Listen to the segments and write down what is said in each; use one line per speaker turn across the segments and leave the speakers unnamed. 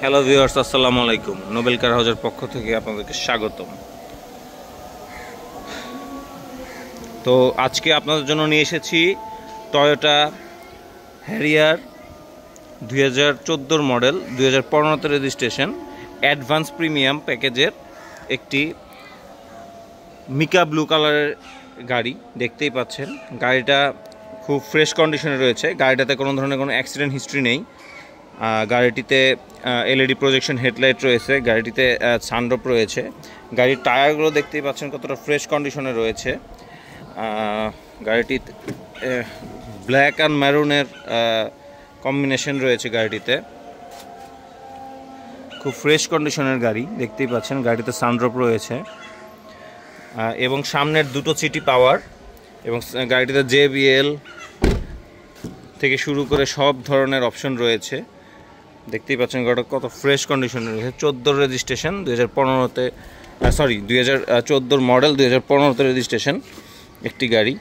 Hello viewers, আসসালামু আলাইকুম। Nobel কার হাউজের পক্ষ থেকে আপনাদেরকে স্বাগতম। তো আজকে আপনাদের জন্য নিয়ে এসেছি টয়োটা হ্যারিয়ার 2014 মডেল, 2015তে রেজিস্ট্রেশন, অ্যাডভান্স প্রিমিয়াম প্যাকেজের একটি মিকা ব্লু কালারের গাড়ি। দেখতেই পাচ্ছেন গাড়িটা খুব ফ্রেশ কন্ডিশনে রয়েছে। গাড়িটাতে কোনো ধরনের কোনো অ্যাক্সিডেন্ট হিস্ট্রি নেই। গাড়িটিতে এলইডি প্রজেকশন হেডলাইট রয়েছে, গাড়িটিতে সানরুফ রয়েছে। গাড়ির টায়ারগুলো দেখতেই পাচ্ছেন কতটা ফ্রেশ কন্ডিশনে রয়েছে। গাড়িটিতে ব্ল্যাক অ্যান্ড ম্যারুনের কম্বিনেশন রয়েছে গাড়িটিতে। খুব ফ্রেশ কন্ডিশনের গাড়ি দেখতেই পাচ্ছেন। গাড়িতে সানরুফ রয়েছে এবং সামনের দুটো সিটি পাওয়ার, এবং গাড়িটিতে JBL থেকে শুরু করে সব ধরনের অপশন রয়েছে। দেখতেই পাচ্ছেন গাড়িটা কত ফ্রেশ কন্ডিশনে রয়েছে। 14 রেজিস্ট্রেশন, 2015তে 2014 মডেল, 2015তে রেজিস্ট্রেশন একটি গাড়ি।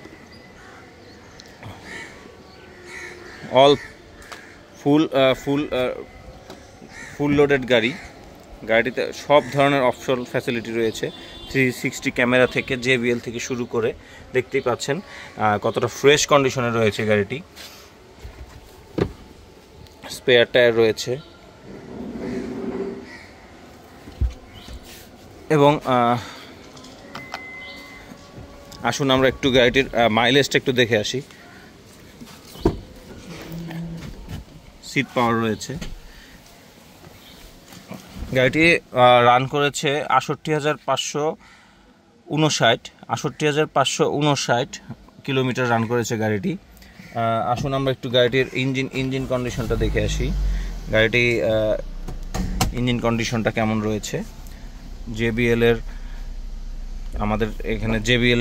অল ফুল লোডেড গাড়ি। গাড়িতে সব ধরনের অপশন ফ্যাসিলিটি রয়েছে। 360 ক্যামেরা থেকে JBL থেকে শুরু করে দেখতেই পাচ্ছেন কতটা ফ্রেশ কন্ডিশনে রয়েছে গাড়িটি। স্পেয়ার টায়ার রয়েছে এবং আসুন আমরা একটু গাড়িটির মাইলেজটা একটু দেখে আসি। সিট পাওয়ার রয়েছে। গাড়িটি রান করেছে 68,559 কিলোমিটার রান করেছে গাড়িটি। আসুন আমরা একটু গাড়িটির ইঞ্জিন কন্ডিশনটা দেখে আসি। গাড়িটি ইঞ্জিন কন্ডিশনটা কেমন রয়েছে। আমাদের এখানে JBL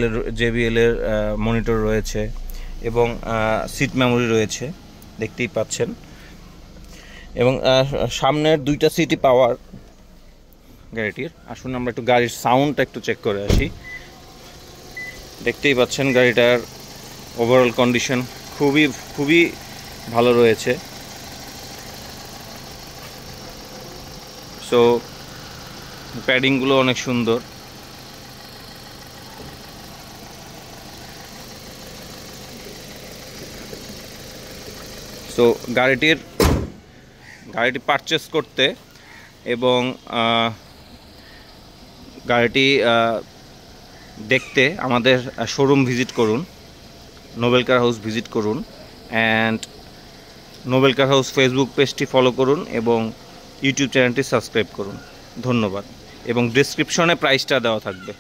এর মনিটর রয়েছে এবং সিট মেমোরি রয়েছে দেখতেই পাচ্ছেন, এবং সামনের দুইটা সিটি পাওয়ার গাড়িটির। আসুন আমরা একটু গাড়ির সাউন্ডটা একটু চেক করে আসি। দেখতেই পাচ্ছেন গাড়িটার ওভারঅল কন্ডিশন খুবই ভালো রয়েছে। সো প্যাডিংগুলো অনেক সুন্দর। সো গাড়িটি পারচেস করতে এবং গাড়িটি দেখতে আমাদের শোরুম ভিজিট করুন, নোবেল কার হাউস ভিজিট করুন, and Nobel car house Facebook পেজটি ফলো করুন এবং ইউটিউব চ্যানেলটি সাবস্ক্রাইব করুন। ধন্যবাদ। এবং ডেসক্রিপশনে প্রাইসটা দেওয়া থাকবে।